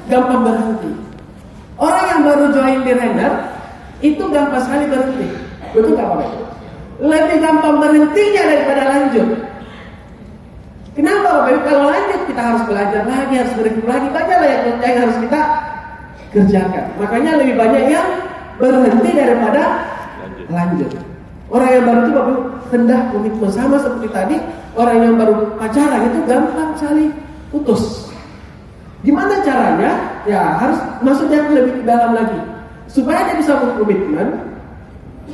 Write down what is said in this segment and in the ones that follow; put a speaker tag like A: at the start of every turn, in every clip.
A: gampang berhenti. Orang yang baru join di render itu gampang sekali berhenti. Betul nggak Bapak Ibu? Lebih gampang berhentinya daripada lanjut. Kenapa Bapak Ibu? Kalau lanjut kita harus belajar lagi, harus berikut lagi, banyaklah yang harus kita kerjakan. Makanya lebih banyak yang berhenti daripada lanjut. Orang yang baru itu Bapak Ibu rendah komitmen, sama seperti tadi. Orang yang baru pacaran itu gampang sekali putus. Gimana caranya? Ya harus masuknya lebih dalam lagi supaya dia bisa berkomitmen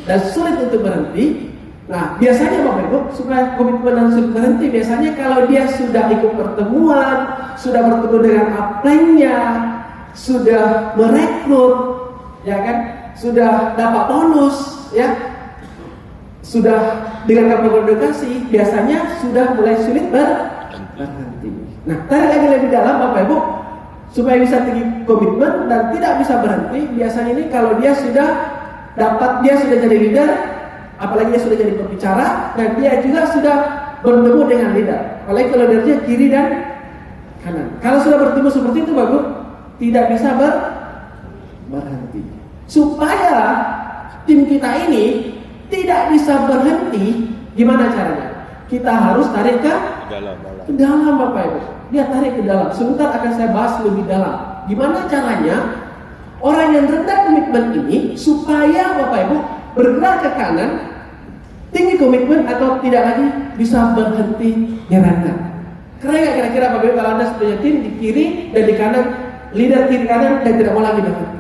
A: dan sulit untuk berhenti. Nah biasanya Bapak Ibu supaya komitmen dan sulit berhenti, biasanya kalau dia sudah ikut pertemuan, sudah bertemu dengan upline-nya, sudah merekrut, ya kan, sudah dapat bonus, ya, sudah dengan komunikasi, biasanya sudah mulai sulit berhenti. Nah, tarik lagi lebih dalam Bapak Ibu, supaya bisa tinggi komitmen dan tidak bisa berhenti. Biasanya ini kalau dia sudah jadi leader, apalagi dia sudah jadi pembicara, dan dia juga sudah bertemu dengan leader. Apalagi kalau leadernya kiri dan kanan. Kalau sudah bertemu seperti itu Bapak Ibu, tidak bisa berhenti. Supaya tim kita ini tidak bisa berhenti, gimana caranya? Kita harus tarik ke dalam Bapak Ibu. Dia tarik ke dalam. Sebentar akan saya bahas lebih dalam. Gimana caranya orang yang rendah komitmen ini supaya Bapak Ibu bergerak ke kanan, tinggi komitmen atau tidak lagi bisa berhenti di rendah. Kira-kira Bapak Ibu kalau Anda punya tim di kiri dan di kanan, leader kiri kanan dan tidak mau lagi berhenti.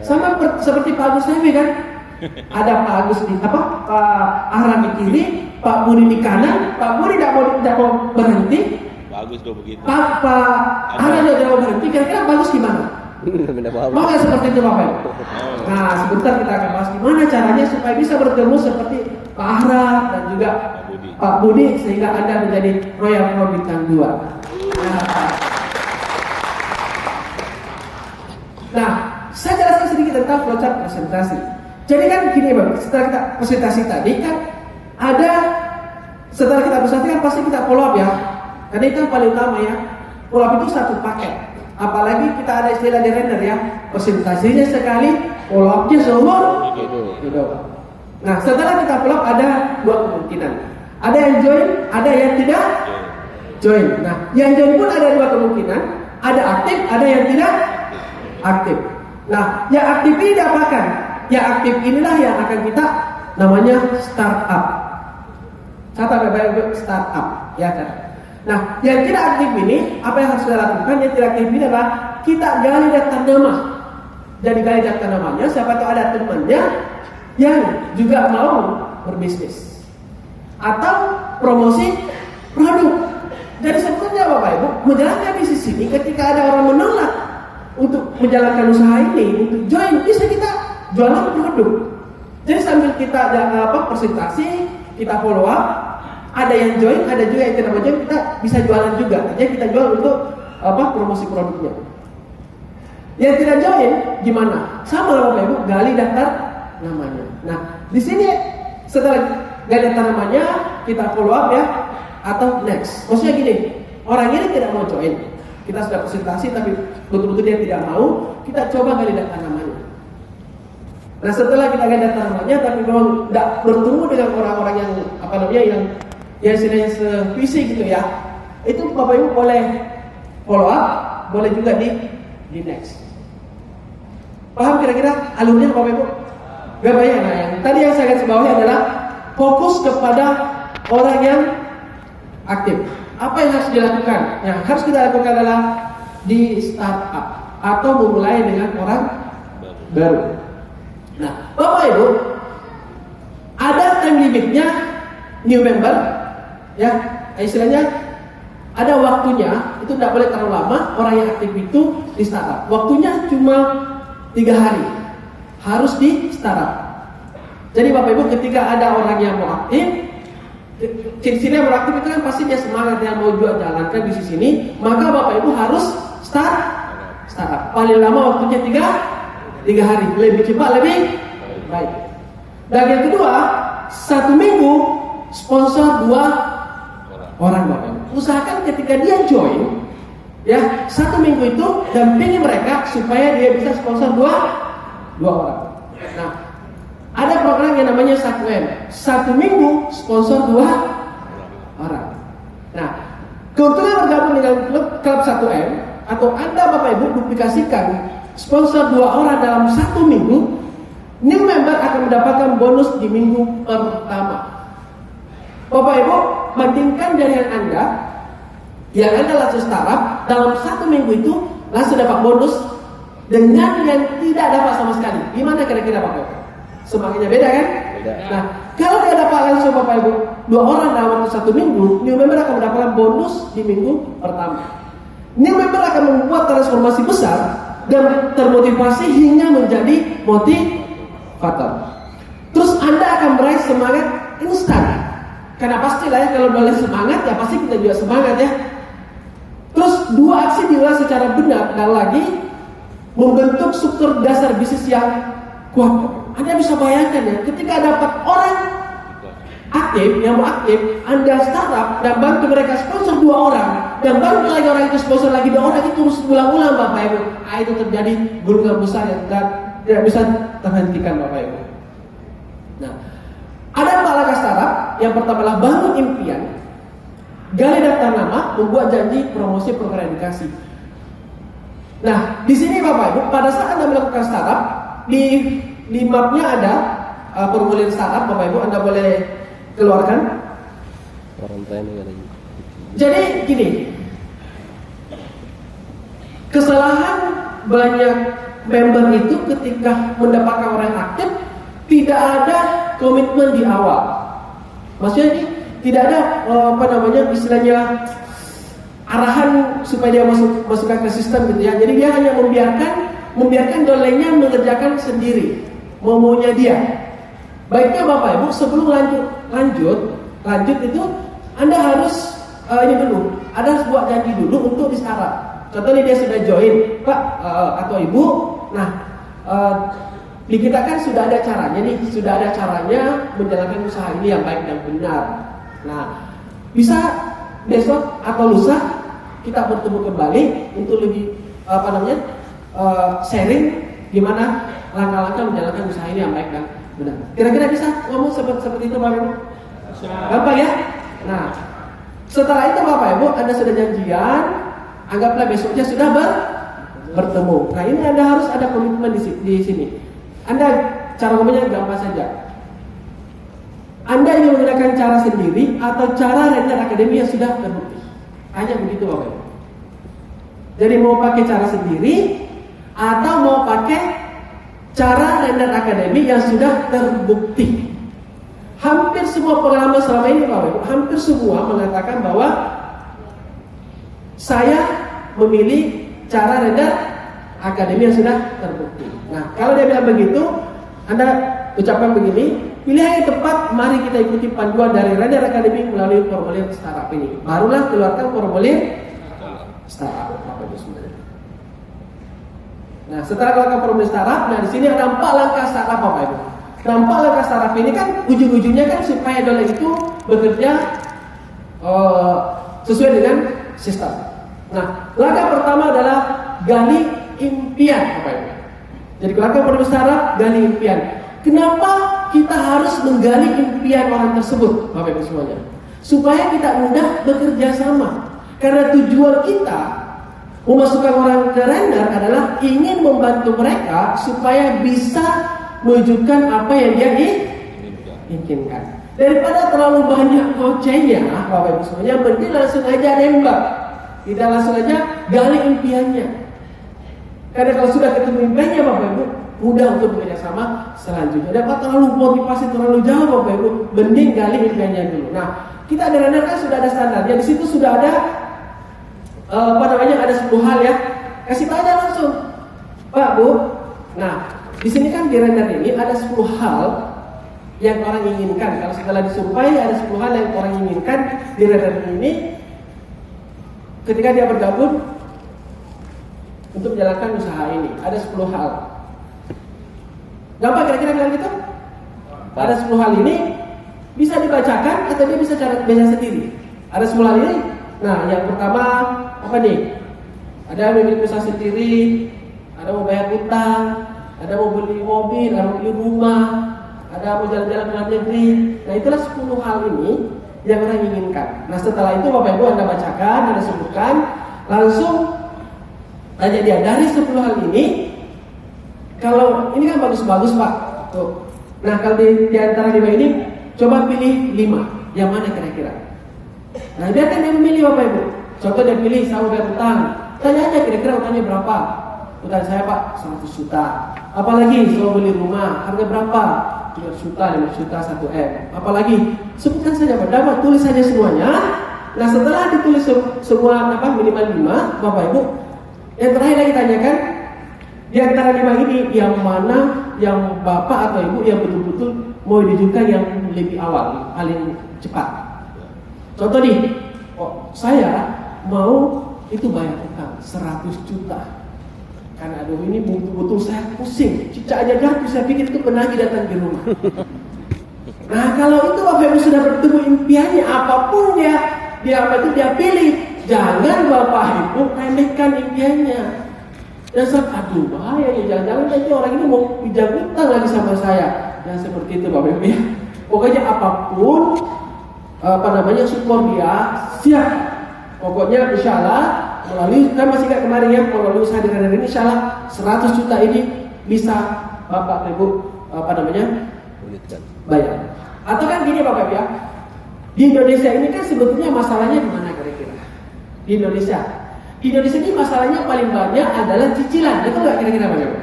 A: Sama seperti Pak Agus Hebi kan? Ada Pak Agus di Pak Ahran di kiri, Pak Budi di kanan. Pak Budi tidak mau berhenti.
B: Bagus tuh begitu.
A: Pak Ahran tidak mau berhenti. Kira-kira bagus gimana? Mau nggak seperti itu Bapak Ibu? Nah sebentar kita akan bahas gimana caranya supaya bisa bertemu seperti Pak Ahran dan juga Pak Budi sehingga Anda menjadi Royal Pro Bintang 2. Nah, saya jelaskan sedikit tentang flowchart presentasi. Jadi kan gini Bang, setelah kita presentasi tadi kan setelah kita presentasi kan pasti kita follow up ya. Karena itu yang paling utama ya. Follow up itu satu paket. Apalagi kita ada istilah di render ya. Presentasinya sekali, follow up-nya seumur hidup. Nah, setelah kita follow up ada dua kemungkinan. Ada yang join, ada yang tidak join. Nah, yang join pun ada dua kemungkinan. Ada aktif, ada yang tidak aktif. Nah, yang aktif ini diapakan? Yang aktif inilah yang akan kita namanya startup. Catat baik-baik startup, ya kan? Nah, yang tidak aktif ini apa yang harus kita lakukan? Yang tidak aktif ini adalah kita gali data nama. Jadi gali data namanya, siapa tahu ada temannya yang juga mau berbisnis atau promosi produk. Jadi sebetulnya Bapak Ibu menjalankan bisnis ini ketika ada orang menolak untuk menjalankan usaha ini, untuk join, bisa kita jualan produk. Jadi sambil kita presentasi, kita follow up, ada yang join, ada juga yang tidak mau join, kita bisa jualan juga. Jadi kita jual untuk promosi produknya. Yang tidak join gimana? Sama Bapak Ibu, gali daftar namanya. Nah, di sini setelah gali daftar namanya, kita follow up ya, atau next. Maksudnya gini, orang ini tidak mau join. Kita sudah presentasi tapi betul-betul dia tidak mau, kita coba gali data namanya. Nah setelah kita gali data namanya tapi memang tidak bertemu dengan orang-orang yang istilahnya sevisi gitu ya, itu Bapak Ibu boleh follow up, boleh juga di next. Paham kira-kira alurnya Bapak Ibu? Gak banyak. Nah yang tadi yang saya garis bawahi adalah fokus kepada orang yang aktif. Apa yang harus dilakukan? Yang harus kita lakukan adalah di startup atau memulai dengan orang baru. Nah, Bapak Ibu, ada time limitnya new member, ya istilahnya ada waktunya. Itu tidak boleh terlalu lama. Orang yang aktif itu di startup. Waktunya cuma 3 hari. Harus di startup. Jadi Bapak Ibu, ketika ada orang yang mau aktif, ciri-ciri yang beraktif itu kan pasti dia semangat yang mau jalankan bisnis ini, maka Bapak Ibu harus startup. Paling lama waktunya 3 hari, lebih cepat lebih baik. Dan yang kedua, 1 minggu sponsor 2 orang Bapak Ibu. Usahakan ketika dia join, Ya, 1 minggu itu dampingi mereka supaya dia bisa sponsor dua orang. Nah, ada program yang namanya 1M. 1 minggu sponsor 2 orang. Nah, kebetulan bergabung dengan klub 1M atau Anda Bapak Ibu duplikasikan sponsor 2 orang dalam 1 minggu, new member akan mendapatkan bonus di minggu pertama. Bapak Ibu, bandingkan jaringan Anda yang Anda langsung startup dalam 1 minggu itu langsung dapat bonus dengan yang tidak dapat sama sekali. Gimana kira-kira Bapak Ibu? Semakinnya beda kan? Beda. Nah, kalau dia dapat langsung Bapak Ibu 2 orang dalam waktu 1 minggu, new member akan mendapatkan bonus di minggu pertama. New member akan membuat transformasi besar dan termotivasi hingga menjadi motivator. Terus Anda akan meraih semangat instan. Karena pastilah ya kalau boleh semangat ya pasti kita juga semangat ya. Terus 2 aksi diulang secara benar dan lagi membentuk struktur dasar bisnis yang kuat. Anda bisa bayangkan ya, ketika dapat orang aktif yang mau aktif, Anda startup dan bantu mereka sponsor 2 orang dan bantu lagi orang itu sponsor lagi 2 orang itu terus ulang-ulang Bapak Ibu. Itu terjadi gulungan besar yang tidak bisa terhentikan Bapak Ibu. Nah, ada 4 langkah startup. Yang pertama adalah bangun impian, gali daftar nama, membuat janji, promosi, program edukasi. Nah, di sini Bapak Ibu, pada saat Anda melakukan startup, di mapnya ada formulir startup, Bapak Ibu, Anda boleh keluarkan. Jadi gini, kesalahan banyak member itu ketika mendapatkan orang aktif tidak ada komitmen di awal. Maksudnya ini tidak ada istilahnya arahan supaya dia masukkan ke sistem gitu ya. Jadi dia hanya membiarkan dolengnya mengerjakan sendiri maunya dia. Baiknya Bapak Ibu sebelum lanjut itu Anda harus ini dulu. Ada sebuah janji dulu untuk di startup. Contohnya dia sudah join, Pak atau Ibu. Nah, di kita kan sudah ada caranya nih, sudah ada caranya menjalankan usaha ini yang baik dan benar. Nah, bisa besok atau lusa kita bertemu kembali untuk lebih sharing gimana langkah-langkah menjalankan usaha ini yang baik dan benar. Kira-kira bisa ngomong seperti itu Bapak Ibu? Gampang ya? Nah, setelah itu Bapak Ibu Anda sudah janjian, anggaplah besoknya sudah bertemu. Nah, ini Anda harus ada komitmen di sini. Anda cara ngomongnya gampang saja. Anda ingin menggunakan cara sendiri atau cara Render Academy yang sudah terbukti. Hanya begitu Bapak Ibu. Jadi mau pakai cara sendiri atau mau pakai cara Render Academy yang sudah terbukti. Hampir semua pengalaman selama ini Bapak Ibu, hampir semua mengatakan bahwa saya memilih cara Render Academy yang sudah terbukti. Nah, kalau dia bilang begitu, Anda ucapkan begini, pilihan yang tepat, mari kita ikuti panduan dari Render Academy melalui formulir startup ini. Barulah keluarkan formulir startup. Nah, setelah keluarkan formulir startup, nah di sini ada 4 langkah startup Bapak Ibu. Nah, 4 langkah startup ini kan ujung-ujungnya kan supaya dollar itu bekerja sesuai dengan sistem. Nah, langkah pertama adalah gali impian Bapak Ibu. Jadi keluarkan formulir startup, gali impian. Kenapa kita harus menggali impian orang tersebut Bapak Ibu semuanya? Supaya kita mudah bekerja sama. Karena tujuan kita memasukkan orang ke Render adalah ingin membantu mereka supaya bisa mewujudkan apa yang dia inginkan. Daripada terlalu banyak coachingnya Bapak Ibu semuanya, mending langsung aja nembak. Kita langsung aja gali impiannya. Karena kalau sudah ketemu impiannya Bapak Ibu, mudah untuk bekerja sama selanjutnya. Dapat terlalu motivasi terlalu jauh Bapak Ibu, mending gali impiannya dulu. Nah, kita di Render kan sudah ada standarnya. Di situ sudah ada ada 10 hal ya. Kasih tahu aja langsung, Pak Bu. Nah, di sini kan di Render ini ada 10 hal yang orang inginkan. Kalau setelah disurupai ada 10 hal yang orang inginkan di Render ini ketika dia bergabung untuk menjalankan usaha ini. Ada 10 hal. Gampang kira-kira bilang gitu? Ada 10 hal ini bisa dibacakan atau dia bisa baca sendiri. Ada 10 hal ini. Nah, yang pertama apa nih? Ada yang memiliki usaha sendiri, ada mau bayar hutang, ada mau beli mobil, ada mau beli rumah, ada mau jalan-jalan ke luar negeri. Nah itulah 10 hal ini yang orang inginkan. Nah setelah itu Bapak Ibu Anda bacakan, Anda sebutkan, langsung tanya dia dari 10 hal ini. Kalau ini kan bagus-bagus Pak. Tuh. Nah kalau di antara 5 ini, coba pilih 5. Yang mana kira-kira? Nah dia kan yang memilih Bapak Ibu. Contoh dia pilih saya bayar utang. Tanya aja kira-kira utangnya berapa? Utang saya Pak 100 juta. Apalagi saya beli rumah, harga berapa? 3 juta, 5 juta, 1M. Apalagi sebutkan saja Pak, dapat tulis saja semuanya. Nah setelah ditulis semua minimal 5, Bapak Ibu, yang terakhir lagi tanyakan, di antara 5 ini yang mana yang Bapak atau Ibu yang betul-betul mau dijujukan yang lebih awal, paling cepat. Contoh nih, saya mau itu bayar utang 100 juta. Karena aduh ini betul-betul saya pusing, cicak aja jatuh, saya pikir itu penagih datang di rumah. Nah kalau itu Bapak Ibu sudah bertemu impiannya, apapun dia pilih, jangan Bapak Ibu remehkan impiannya. Dan aduh bahaya ya, jangan-jangan nanti orang ini mau pinjam utang lagi sama saya. Dan seperti itu Bapak Ibu ya. Pokoknya apapun support dia siap. Pokoknya insya Allah melalui, kan masih ingat kemarin ya, melalui usaha dengan ini insya Allah 100 juta ini bisa Bapak Ibu bayar. Atau kan gini Bapak Ibu ya, di Indonesia ini kan sebetulnya masalahnya di mana kira-kira? Di Indonesia ini masalahnya paling banyak adalah cicilan, betul nggak kira-kira Bapak Ibu?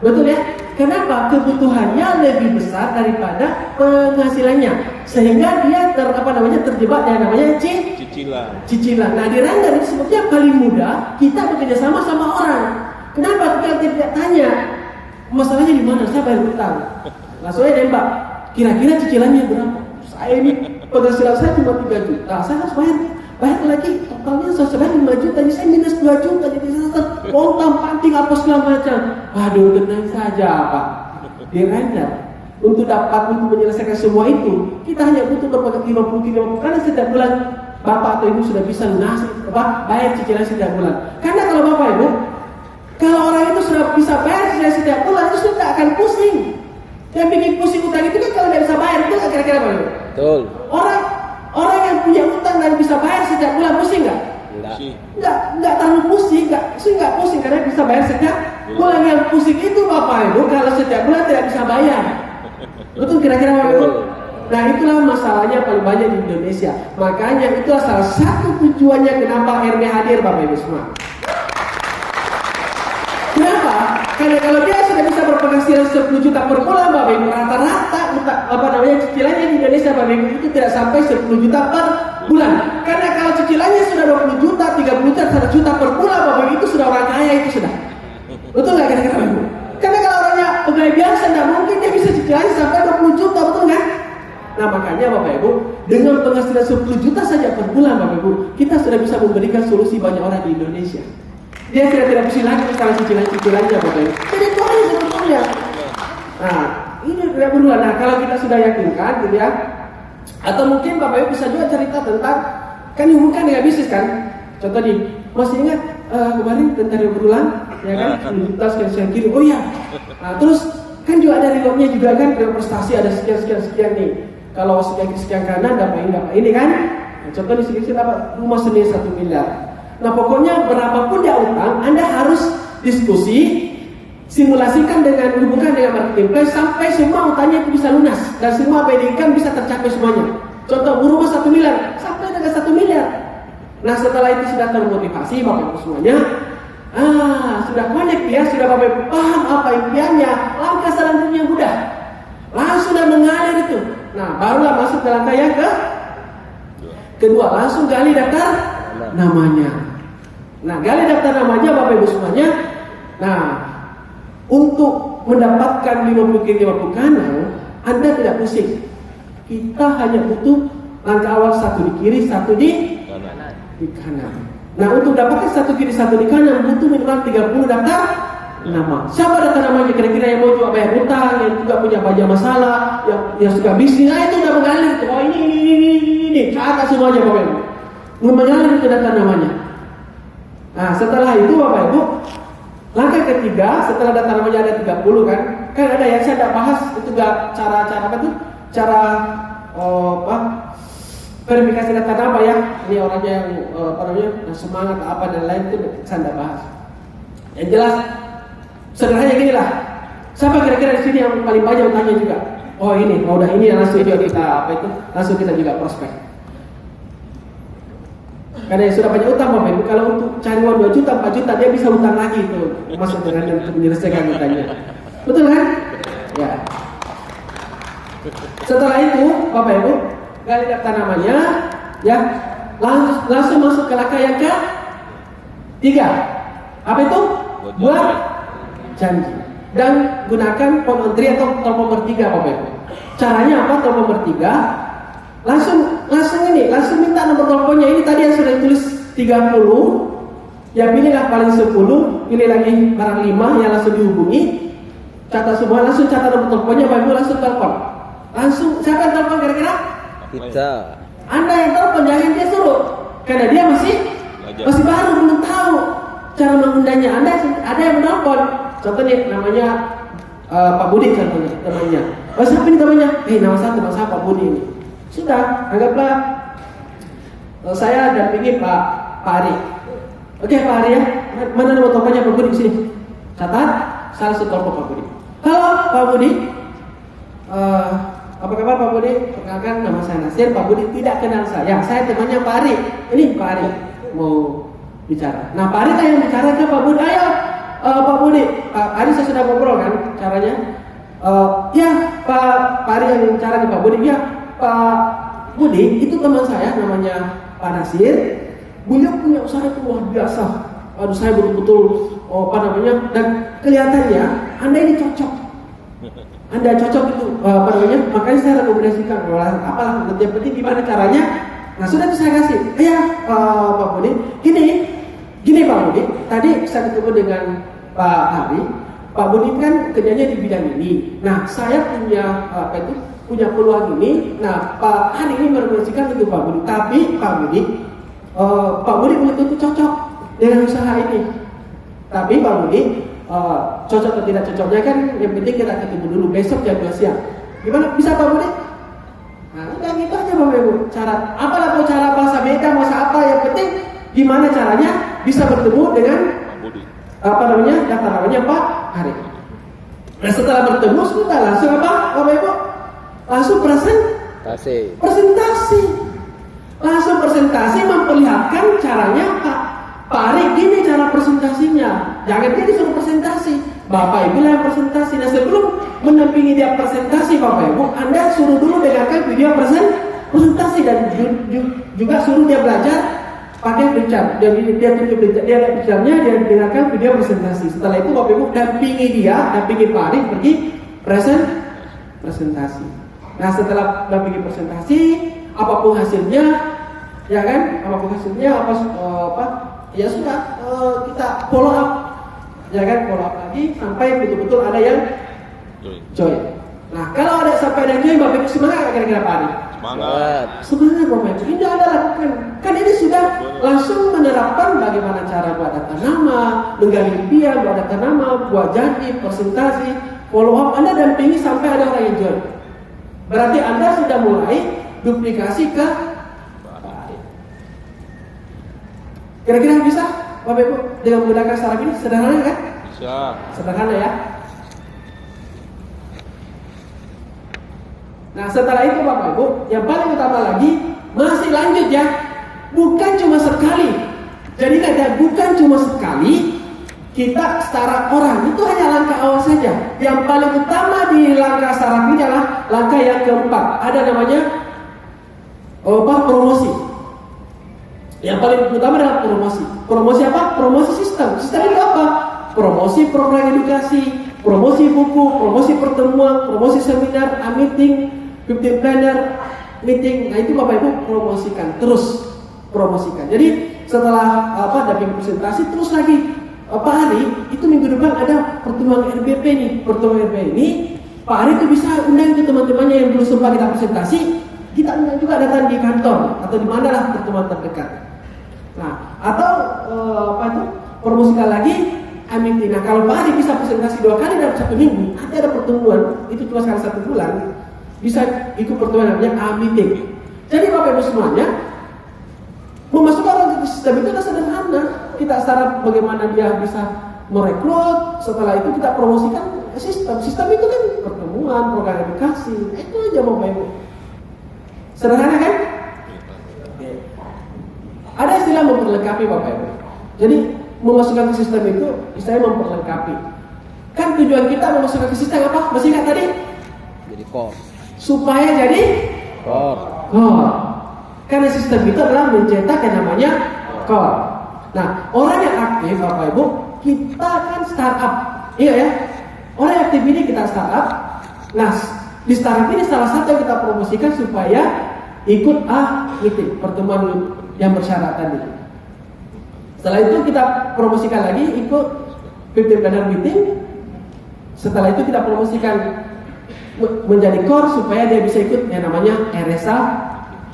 A: Betul ya? Kenapa? Kebutuhannya lebih besar daripada penghasilannya, sehingga dia terjebak yang namanya cicilan. Nah di Randar ini sebetulnya paling mudah kita bekerja sama orang. Kenapa? Kita tidak tanya masalahnya di mana, saya bayar utang. Langsung aja nembak, kira-kira cicilannya berapa? Saya ini penghasilan saya cuma 3 juta, saya harus bayar lagi totalnya saya 5 juta, jadi saya minus 2 juta, jadi saya pontang panting apa segala macam. Waduh, tenang saja Pak. Di Randar untuk menyelesaikan semua itu kita hanya butuh berpakai 50 karena setiap bulan Bapak atau Ibu sudah bisa lunasi bayar cicilan setiap bulan. Karena kalau Bapak Ibu, kalau orang itu sudah bisa bayar cicilan setiap bulan, itu sudah akan pusing. Yang bikin pusing utang itu kan kalau tidak bisa bayar, itu kan kira-kira Bapak Ibu. Betul. Orang yang punya utang dan bisa bayar setiap bulan pusing nggak? Enggak terlalu pusing, nggak pusing karena bisa bayar setiap bulan. Yang pusing itu Bapak Ibu kalau setiap bulan tidak bisa bayar. Betul kira-kira Bapak Ibu? Nah itulah masalahnya paling banyak di Indonesia. Makanya itulah salah satu tujuannya kenapa RME hadir Bapak Ibu semua. Kenapa? Karena kalau dia sudah bisa berpenghasilan 10 juta per bulan Bapak Ibu, rata-rata cicilannya di Indonesia Bapak Ibu itu tidak sampai 10 juta per bulan. Karena kalau cicilannya sudah 20 juta, 30 juta, 100 juta per bulan Bapak Ibu, itu sudah orang kaya itu sudah. Betul nggak kira-kira Bapak Ibu? Karena kalau orangnya pegawai biasa tidak mungkin dia bisa cicilannya sampai 20 juta, betul nggak? Nah makanya Bapak Ibu, dengan penghasilan 10 juta saja per bulan Bapak Ibu, kita sudah bisa memberikan solusi banyak orang di Indonesia. Dia tidak pusing lagi masalah cicilan-cicilannya Bapak Ibu. Jadi itu aja sebetulnya. Nah ini tidak perlu. Nah kalau kita sudah yakinkan gitu ya, atau mungkin Bapak Ibu bisa juga cerita tentang, kan hubungkan dengan bisnis kan. Contoh nih, masih ingat kemarin tentang obrolan ya kan, 10 juta sekian kiri. Oh iya. Nah terus kan juga ada rewardnya juga kan, prestasi ada sekian nih. Kalau sekian kanan dapat ini kan. Nah, contoh di sini dapat rumah sendiri 1 miliar. Nah pokoknya berapapun dia utang, Anda harus diskusi, simulasikan hubungkan dengan marketplace sampai semua utangnya itu bisa lunas dan semua pendidikan bisa tercapai semuanya. Contoh rumah 1 miliar sampai dengan 1 miliar. Nah setelah itu sudah termotivasi Bapak Ibu semuanya, sudah connect ya, sudah Bapak Ibu paham apa impiannya, langkah selanjutnya mudah, langsung sudah mengalir itu. Nah barulah masuk ke langkah yang kedua, langsung gali daftar namanya. Nah gali daftar namanya Bapak Ibu semuanya. Nah untuk mendapatkan 50 kiri 50 kanan, Anda tidak pusing. Kita hanya butuh langkah awal 1 di kiri, 1 di kanan. Nah untuk dapatkan 1 kiri 1 di kanan butuh minimal 30 daftar nama. Siapa daftar namanya kira-kira yang mau juga bayar hutang, yang juga punya banyak masalah, yang suka bisnis, itu udah mengalir tuh. Oh ini catat semuanya Bapak Ibu. Mengalir itu daftar namanya. Nah, setelah itu Bapak Ibu, langkah ketiga setelah data namanya ada 30 kan ada yang saya tidak bahas itu cara apa tuh? Cara verifikasi data nama ya. Ini orangnya yang semangat apa dan lain itu saya tidak bahas. Yang jelas sederhananya gini lah. Siapa kira-kira di sini yang paling banyak bertanya juga? Oh ini, udah ini langsung kita langsung kita juga prospek. Karena yang sudah banyak utang Bapak Ibu, kalau untuk cari uang 2 juta, 4 juta dia bisa utang lagi tuh masuk dengan untuk menyelesaikan utangnya. Betul kan? Ya. Setelah itu Bapak Ibu gali data namanya, ya langsung masuk ke langkah yang ketiga. Apa itu? Buat janji dan gunakan phone on 3 atau telepon bertiga Bapak Ibu. Caranya apa? Telepon bertiga. Langsung minta nomor teleponnya. Ini tadi yang sudah ditulis 30. Ya pilihlah paling 10, pilih lagi barang 5 yang langsung dihubungi. Catat semua, langsung catat nomor teleponnya, Bapak Ibu langsung telepon. Langsung siapa yang telepon kira-kira?
B: Kita.
A: Anda yang telepon, jangan dia suruh. Karena dia masih baru, belum tahu cara mengundangnya. Ada yang menelpon. Contohnya namanya Pak Budi contohnya, temannya. Oh siapa ini temannya? Nama saya Pak Budi ini. Sudah, anggaplah saya dampingi Pak Ari. Oke Pak Ari ya, mana nomor teleponnya Pak Budi sini? Catat, saya langsung telepon Pak Budi. Halo Pak Budi, apa kabar Pak Budi? Perkenalkan nama saya Nasir. Pak Budi tidak kenal saya temannya Pak Ari. Ini Pak Ari mau bicara. Nah Pak Ari lah yang bicara ke Pak Budi. Ayo Pak Budi, Pak Ari saya sudah ngobrol kan caranya? Ya Pak Ari yang bicara ke Pak Budi. Ya Pak Budi itu teman saya namanya Pak Nasir. Beliau punya usaha itu luar biasa. Aduh saya betul-betul dan kelihatannya Anda ini cocok. Anda cocok itu makanya saya rekomendasikan apalah yang penting gimana caranya. Nah sudah itu saya kasih. Ya Pak Budi, gini Pak Budi, tadi saya ketemu dengan Pak Hari. Pak Budi kan kerjanya di bidang ini. Nah saya punya peluang ini. Nah Pak Hari ini merekomendasikan untuk Pak Budi. Tapi Pak Budi belum tentu cocok dengan usaha ini. Tapi Pak Budi cocok atau tidak cocoknya kan yang penting kita ketemu dulu besok jam 2 siang. Gimana bisa Pak Budi? Nah udah gitu aja Bapak Ibu. Mau cara bahasa beda, bahasa apa, yang penting gimana caranya bisa bertemu dengan daftar namanya Pak Hari. Nah setelah bertemu sudah langsung apa Bapak Ibu? Langsung presentasi. Langsung presentasi memperlihatkan caranya Pak Ari, gini cara presentasinya. Jangan dia disuruh presentasi, Bapak Ibu yang presentasi. Nah sebelum menampingi dia presentasi Bapak Ibu, Anda suruh dulu dengarkan video presentasi dan juga suruh dia belajar pakai flipchart. Dia ada flipchartnya, dia dengarkan video presentasi. Setelah itu Bapak Ibu dampingi Pak Ari pergi presentasi. Nah setelah dampingi presentasi, apapun hasilnya, ya kan? Ya sudah kita follow up, ya kan? Follow up lagi sampai betul-betul ada yang join. Nah kalau sampai ada yang join, Bapak Ibu semangat kira-kira Pak Ari? Semangat Bapak Ibu. Ini Anda lakukan. Kan ini sudah langsung menerapkan bagaimana cara buat data nama, menggali impian, buat data nama, buat janji, presentasi, follow up. Anda dampingi sampai ada orang yang join. Berarti Anda sudah mulai duplikasi ke Pak Ari. Kira-kira bisa Bapak Ibu dengan menggunakan startup ini? Sederhana kan?
B: Bisa.
A: Sederhana ya. Nah setelah itu Bapak Ibu, yang paling utama lagi masih lanjut ya. Bukan cuma sekali. Jadi bukan cuma sekali kita startup orang, itu hanya langkah awal saja. Yang paling utama di langkah startup ini adalah langkah yang keempat. Ada namanya promosi. Yang paling utama adalah promosi. Promosi apa? Promosi sistem. Sistem itu apa? Promosi program edukasi, promosi buku, promosi pertemuan, promosi seminar, meeting, 15 planner, meeting. Nah itu Bapak Ibu terus promosikan. Jadi setelah dampingi presentasi terus lagi Pak Ari itu minggu depan ada pertemuan RBP nih. Pertemuan RBP ini Pak Ari itu bisa undang ke teman-temannya yang belum sempat kita presentasi. Kita undang juga datang di kantor atau di mana lah pertemuan terdekat. Nah atau promosikan lagi meeting. Nah kalau Pak Adi bisa presentasi 2 kali dalam 1 minggu, nanti ada pertemuan itu cuma sekali 1 bulan, bisa ikut pertemuan namanya meeting. Jadi Bapak Ibu semuanya, memasukkan orang ke sistem itu adalah sederhana. Kita start bagaimana dia bisa merekrut, setelah itu kita promosikan sistem. Sistem itu kan pertemuan, program edukasi, itu aja Bapak Ibu. Sederhana kan? Ada istilah memperlengkapi Bapak Ibu. Jadi memasukkan ke sistem itu istilahnya memperlengkapi. Kan tujuan kita memasukkan ke sistem apa? Masih ingat tadi?
B: Jadi core.
A: Supaya jadi
B: Core.
A: core. Karena sistem itu adalah mencetak yang namanya core. Nah, orang yang aktif Bapak Ibu, kita kan startup. Iya ya? Orang yang aktif ini kita startup. Nah, di startup ini salah satu yang kita promosikan supaya ikut meeting, pertemuan yang bersyarat tadi. Setelah itu kita promosikan lagi ikut 50 planner meeting. Setelah itu kita promosikan menjadi core supaya dia bisa ikut yang namanya RSA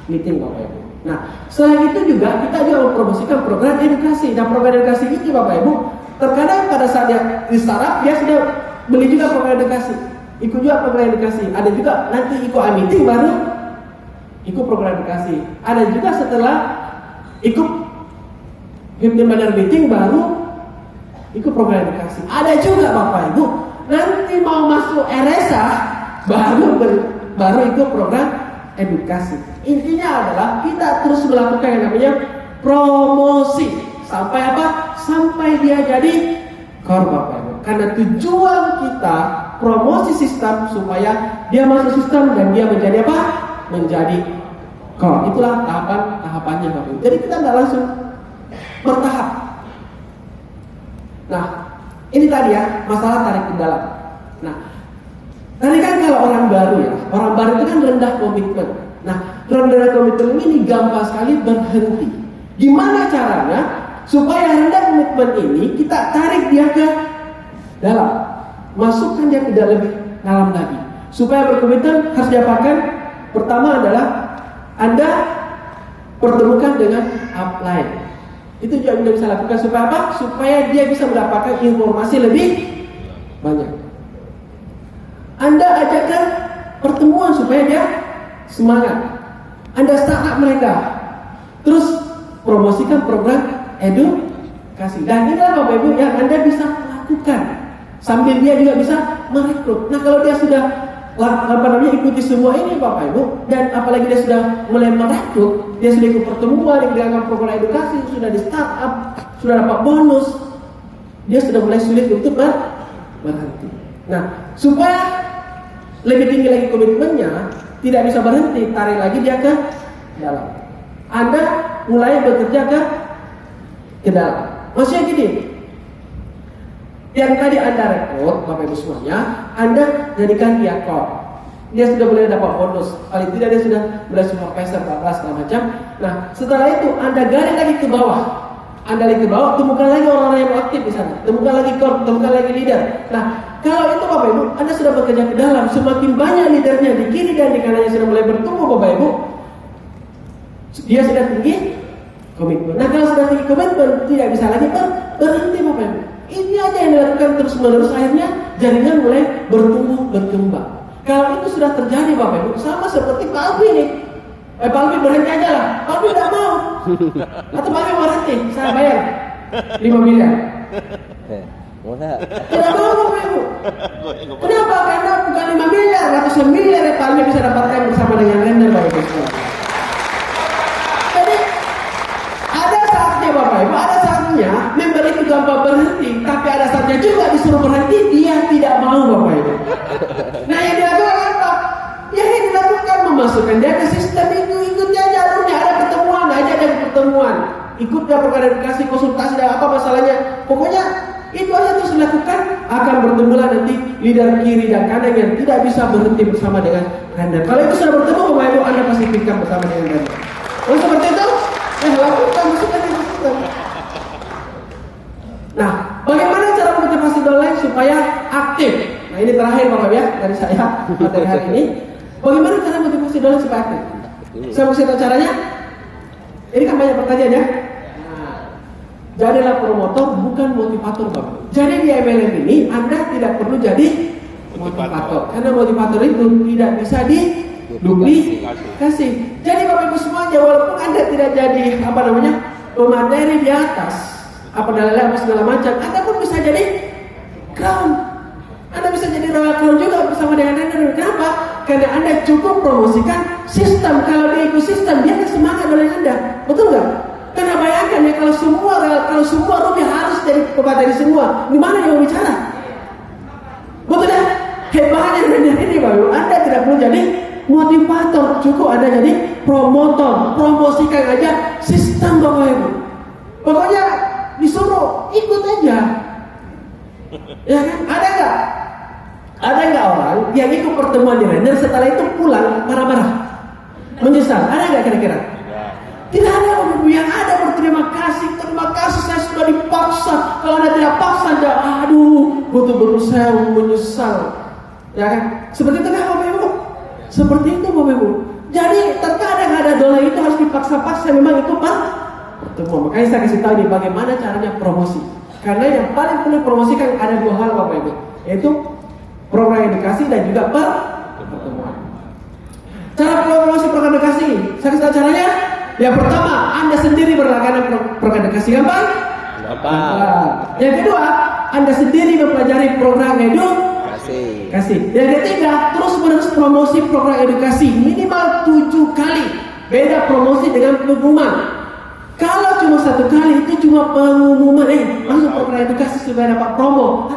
A: meeting Bapak Ibu. Nah, selain itu juga kita juga mempromosikan program edukasi. Dan program edukasi ini Bapak Ibu, terkadang pada saat dia di startup dia sudah beli juga program edukasi, ikut juga program edukasi. Ada juga nanti ikut meeting baru ikut program edukasi. Ada juga setelah ikut 50 planner meeting baru ikut program edukasi. Ada juga Bapak Ibu nanti mau masuk RSA baru ikut program edukasi. Intinya adalah kita terus melakukan yang namanya promosi sampai apa? Sampai dia jadi core Bapak Ibu. Karena tujuan kita promosi sistem supaya dia masuk sistem dan dia menjadi apa? Menjadi core. Itulah tahapannya Bapak Ibu. Jadi kita nggak langsung bertahap. Nah, ini tadi ya masalah tarik ke dalam. Nah, tadi kan kalau orang baru ya, orang baru itu kan rendah komitmen. Nah, rendah komitmen ini gampang sekali berhenti. Gimana caranya supaya rendah komitmen ini kita tarik dia ke dalam, masukkan dia ke dalam lebih dalam lagi. Supaya berkomitmen harus diapakan? Pertama adalah Anda pertemukan dengan upline. Itu juga Anda bisa lakukan supaya apa? Supaya dia bisa mendapatkan informasi lebih banyak. Anda ajakkan pertemuan supaya dia semangat. Anda startup mereka. Terus promosikan program edukasi. Dan inilah Bapak Ibu yang Anda bisa lakukan sambil dia juga bisa merekrut. Nah, kalau dia sudah ikuti semua ini Bapak Ibu, dan apalagi dia sudah mulai merekrut, dia sudah ikut pertemuan, dia ikut program edukasi, sudah di startup, sudah dapat bonus, dia sudah mulai sulit untuk berhenti. Nah, supaya lebih tinggi lagi komitmennya, tidak bisa berhenti, tarik lagi dia ke dalam. Anda mulai bekerja ke dalam. Maksudnya gini, yang tadi Anda rekrut, Bapak Ibu semuanya, Anda jadikan dia core. Dia sudah boleh dapat bonus. Paling tidak dia sudah mulai supervisor, segala macam. Nah, setelah itu Anda gali lagi ke bawah. Anda lagi ke bawah, temukan lagi orang-orang yang aktif di sana. Temukan lagi core, temukan lagi leader. Nah, kalau itu Bapak Ibu, Anda sudah bekerja ke dalam. Semakin banyak leadernya di kiri dan di kanannya sudah mulai bertumbuh Bapak Ibu, dia sudah tinggi komitmen. Nah, kalau sudah tinggi komitmen, tidak bisa lagi berhenti Bapak Ibu. Ini aja yang dilakukan terus menerus, akhirnya jaringan mulai bertumbuh berkembang. Kalau itu sudah terjadi Bapak Ibu, sama seperti Pak Alfi nih. Pak Alfi berhenti aja lah. Pak Alfi tidak mau. Atau Pak Alfi berhenti, saya bayar 5 miliar. Tidak mau Bapak Ibu. Kenapa? Karena bukan 5 miliar, ratusan miliar Pak Alfi bisa dapatkan bersama dengan lender Bapak Ibu. Jadi ada saatnya Bapak Ibu, ada saatnya member itu gampang berhenti, tapi ada saatnya juga disuruh berhenti, dia tidak mau Bapak Ibu. Nah, yang dilakukan apa? Yang dilakukan memasukkan dia ke sistem itu, ikutnya jalurnya, ada pertemuan, aja ada pertemuan, ikutnya program edukasi, konsultasi dan apa masalahnya. Pokoknya itu aja terus dilakukan, akan bertemulah nanti leader kiri dan kanan yang tidak bisa berhenti bersama dengan Anda. Kalau itu sudah bertemu Bapak Ibu, Anda pasti pikirkan bersama dengan Anda. Kalau seperti itu, lakukan masukkan ke sistem. Nah, bagaimana cara motivasi downline supaya aktif? Nah, ini terakhir Bapak ya dari saya pada hari ini. Bagaimana cara motivasi downline supaya aktif? Saya mau kasih tahu caranya. Ini kan banyak pertanyaan ya. Nah, Jadilah promotor, bukan motivator, Bapak. Jadi di MLM ini Anda tidak perlu jadi motivator, karena motivator itu tidak bisa diduplikasi. Jadi Bapak Ibu semuanya, walaupun Anda tidak jadi pemateri di atas, segala macam, Anda pun bisa jadi crown. Anda bisa jadi royal crown juga bersama dengan Anda. Kenapa? Karena Anda cukup promosikan sistem. Kalau dia ikut sistem, dia akan semangat oleh Anda. Betul nggak? Karena bayangkan ya, kalau semua rupiah harus jadi pemateri semua, gimana yang bicara? Betul ya? Hebatnya ini Bapak, Anda tidak perlu jadi motivator, cukup Anda jadi promotor. Promosikan aja sistem Bapak Ibu. Pokoknya disuruh ikut aja. Ya kan? Ada nggak orang yang ikut pertemuan di Render setelah itu pulang marah-marah, menyesal? Ada nggak kira-kira? Tidak ada. Yang ada berterima kasih saya sudah dipaksa. Kalau Anda tidak paksa, betul-betul saya menyesal. Ya kan? Seperti itu kan Bapak Ibu? Seperti itu Bapak Ibu. Jadi terkadang ada dola itu harus dipaksa-paksa, memang itu pertemuan. Makanya saya kasih tahu ini bagaimana caranya promosi. Karena yang paling perlu promosikan ada dua hal Bapak Ibu, yaitu program edukasi dan juga pertemuan. Cara promosi program edukasi, saya kasih tahu caranya. Yang pertama, Anda sendiri berlangganan program edukasi gampang. Yang kedua, Anda sendiri mempelajari program edukasi. Yang ketiga, terus menerus promosi program edukasi minimal 7 kali. Beda promosi dengan pengumuman. Kalau cuma 1 kali itu cuma pengumuman, masuk program edukasi supaya dapat promo.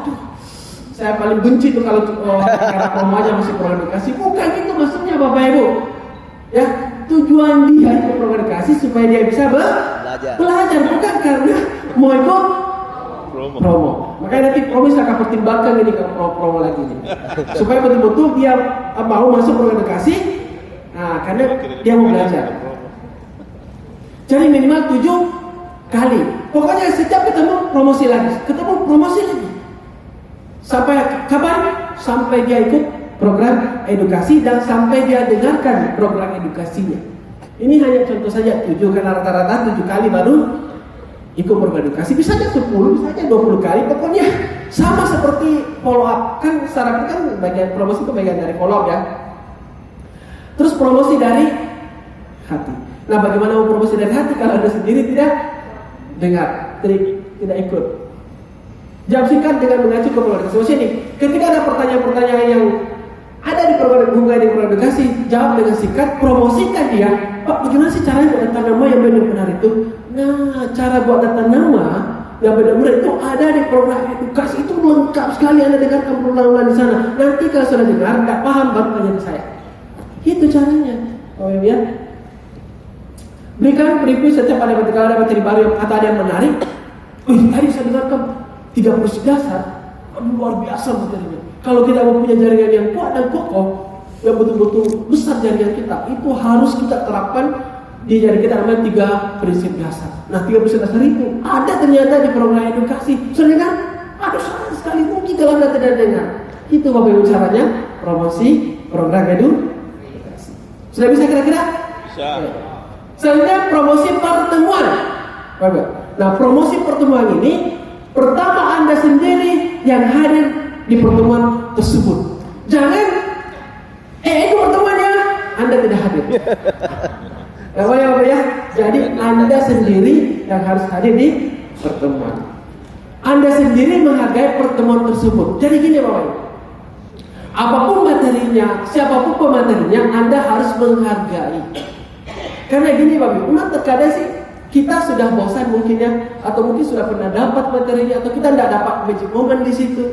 A: Saya paling benci tuh kalau cara promo aja masih program edukasi. Bukan itu maksudnya Bapak Ibu. Ya, tujuan dia itu program edukasi supaya dia bisa belajar, bukan karena mau ikut promo. Makanya nanti promo saya akan pertimbangkan ini kalau promo lagi ini, supaya betul-betul dia mau masuk program edukasi. Nah, karena dia mau belajar. Jadi minimal 7 kali. Pokoknya setiap ketemu promosi lagi. Sampai kapan? Sampai dia ikut program edukasi dan sampai dia dengarkan program edukasinya. Ini hanya contoh saja 7, karena rata-rata 7 kali baru ikut program edukasi. Bisa aja 10, bisa aja 20 kali. Pokoknya sama seperti follow up. Kan syaratnya kan bagian promosi itu bagian dari follow up ya. Terus promosi dari hati. Nah, bagaimana mau promosi dari hati kalau Anda sendiri tidak dengar, tidak ikut? Jawab singkat dengan mengacu ke program edukasi ini. Ketika ada pertanyaan-pertanyaan yang ada di program edukasi, jawab dengan singkat, promosikan dia. Pak, bagaimana sih caranya buat data nama yang benar-benar itu? Nah, cara buat data nama yang benar-benar itu ada di program edukasi, itu lengkap sekali. Anda dengarkan berulang-ulang di sana. Nanti kalau sudah dengar, nggak paham, baru tanya ke saya. Itu caranya. Oh ya. Berikan preview setiap ada materi baru atau ada yang menarik. Tadi saya dengarkan 3 prinsip dasar. Luar biasa materinya. Kalau kita mau punya jaringan yang kuat dan kokoh, yang betul-betul besar jaringan kita, itu harus kita terapkan di jaringan kita, namanya 3 prinsip dasar. Nah, 3 prinsip dasar itu ada ternyata di program edukasi. Sudah dengar? Aduh, sayang sekali mungkin kalau Anda tidak dengar. Itu Bapak Ibu caranya promosi program edukasi. Sudah bisa kira-kira? Bisa. Selanjutnya promosi pertemuan. Bapak. Nah, promosi pertemuan ini pertama Anda sendiri yang hadir di pertemuan tersebut. Jangan itu pertemuannya Anda tidak hadir. Ya. Jadi Anda sendiri yang harus hadir di pertemuan. Anda sendiri menghargai pertemuan tersebut. Jadi gini Bapak Ibu, apapun materinya, siapapun pematerinya, Anda harus menghargai. Karena gini Bapak Ibu, terkadang sih kita sudah bosan mungkin ya, atau mungkin sudah pernah dapat materinya, atau kita tidak dapat magic moment di situ.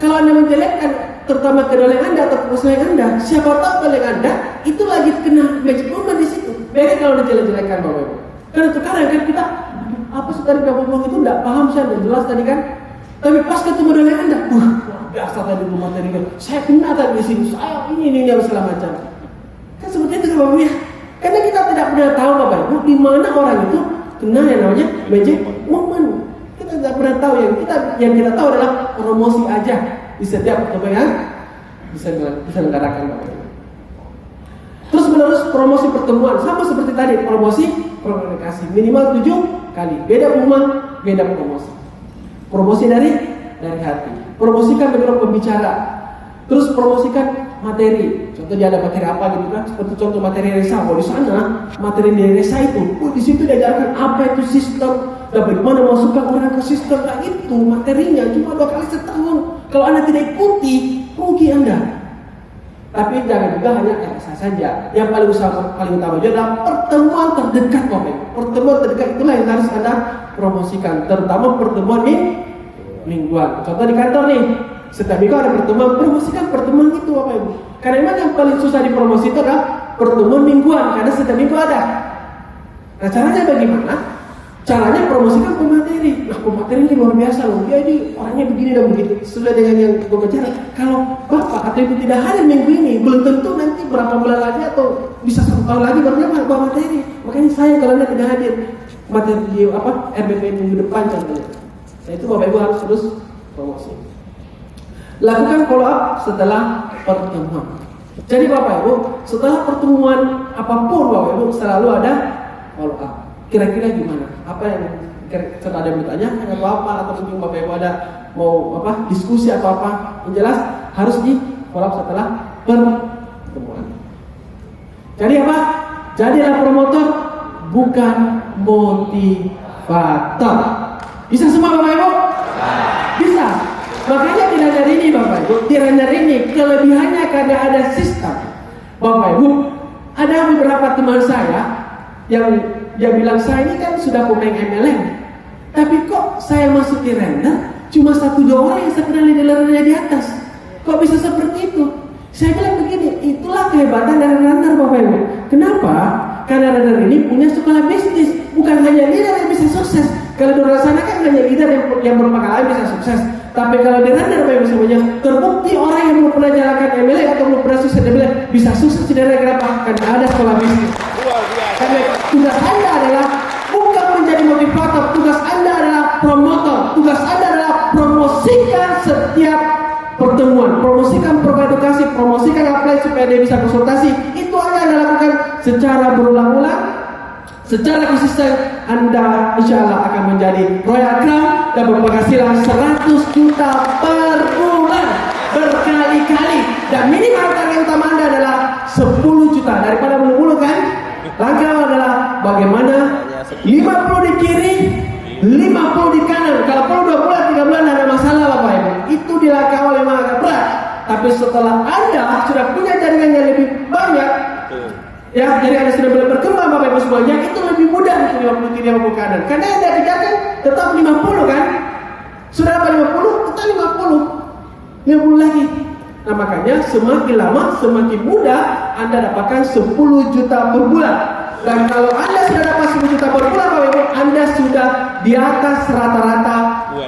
A: Kalau Anda menjelekkan, terutama kedoleng Anda atau kemusuhan Anda, siapa tahu kedoleng Anda itu lagi kena magic moment di situ. Beda kalau dijelek-jelekkan Bapak Ibu. Karena terkadang kan kita apa sih tadi Bapak Ibu itu tidak paham, saya tidak jelas tadi kan. Tapi pas ketemu kedoleng Anda, biasa tadi materinya. Saya kena tadi di sini, saya ini segala macam. Kan seperti itu Bapak Ibu ya. Karena kita tidak pernah tahu Bapak Ibu di mana orang itu kena yang namanya magic moment. Kita tidak pernah tahu, yang kita tahu adalah promosi aja di setiap pertemuan yang diselenggarakan Bapak Ibu. Terus menerus promosi pertemuan, sama seperti tadi, promosi komunikasi minimal 7 kali. Beda rumah, beda promosi. Promosi dari hati. Promosikan dengan pembicara. Terus promosikan materi. Contohnya ada materi apa gitu kan? Seperti contoh materi resa. Oh, di sana materi di resa itu, di situ diajarkan apa itu sistem dan bagaimana masukkan orang ke sistem. Nah, itu materinya cuma 2 kali setahun. Kalau Anda tidak ikuti, rugi Anda. Tapi jangan juga hanya resa saja. Yang paling utama juga adalah pertemuan terdekat, Bapak. Pertemuan terdekat itulah yang harus Anda promosikan, terutama pertemuan mingguan. Contoh di kantor nih, setiap minggu ada pertemuan, promosikan pertemuan itu, Bapak Ibu. Karena memang yang paling susah dipromosi itu adalah pertemuan mingguan, karena setiap minggu ada. Nah, caranya bagaimana? Caranya promosikan pemateri. Nah, pemateri ini luar biasa loh. Dia ini orangnya begini dan begitu. Sesuai dengan yang gue bicara. Kalau Bapak atau Ibu tidak hadir minggu ini, belum tentu nanti berapa bulan lagi atau bisa 1 tahun lagi baru dia bawa materi. Makanya saya kalau Anda tidak hadir materi RBPM minggu depan contohnya. Nah, itu Bapak Ibu harus terus promosi. Lakukan follow up setelah pertemuan. Jadi Bapak Ibu, setelah pertemuan apapun Bapak Ibu selalu ada follow up. Kira-kira gimana? Apa yang setelah ada yang bertanya atau apa, atau mungkin Bapak Ibu ada mau diskusi atau apa, yang jelas harus di follow up setelah pertemuan. Jadi apa? Jadilah promotor, bukan motivator. Bisa semua Bapak Ibu? Bisa. Makanya tidak dari ini Bapak Ibu, tidak dari ini kelebihannya karena ada sistem. Bapak Ibu, ada beberapa teman saya yang dia bilang saya ini kan sudah pemain MLM, tapi kok saya masuk di render cuma 1-2 orang yang saya kenali di lernernya di atas. Kok bisa seperti itu? Saya bilang begini, itulah kehebatan dari render Bapak Ibu. Kenapa? Karena render ini punya sekolah bisnis, bukan hanya leader yang bisa sukses. Kalau di luar sana kan hanya leader yang berpengalaman bisa sukses. Tapi kalau di render Bapak Ibu semuanya terbukti orang yang belum pernah jalankan MLM atau belum pernah sukses di MLM bisa sukses di render. Kenapa? Karena ada sekolah bisnis. Karena tugas Anda adalah bukan menjadi motivator, tugas Anda adalah promotor, tugas Anda adalah promosikan setiap pertemuan, promosikan program edukasi, promosikan apply supaya dia bisa konsultasi. Itu Anda lakukan secara berulang-ulang, secara konsisten. Anda insya Allah akan menjadi Royal Crown dan berpenghasilan 100 juta per bulan berkali-kali. Dan minimal target utama Anda adalah 10 juta daripada mulu-mulu kan. Langkah adalah bagaimana 50 di kiri, 50 di kanan. Kalau perlu 2 bulan, 3 bulan ada masalah Bapak Ibu. Itu dilangkah memang agak berat. Tapi setelah Anda sudah punya jaringan yang lebih banyak, ya, jadi Anda sudah boleh berkembang Bapak Ibu semuanya, itu lebih mudah 50 kiri 50 kanan. Karena Anda kerjakan tetap 50 kan? Sudah apa 50? Tetap 50 lagi. Nah, makanya semakin lama semakin mudah Anda dapatkan 10 juta per bulan. Dan kalau Anda sudah dapat 10 juta per bulan Bapak Ibu, Anda sudah di atas rata-rata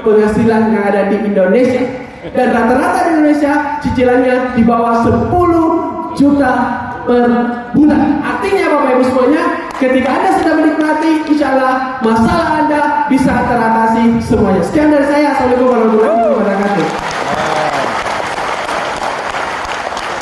A: penghasilan yang ada di Indonesia. Dan rata-rata di Indonesia cicilannya di bawah 10 juta per bulan. Artinya Bapak Ibu semuanya, ketika Anda sudah menikmati, insya Allah masalah Anda bisa teratasi semuanya. Sekian dari saya. Assalamualaikum warahmatullahi wabarakatuh.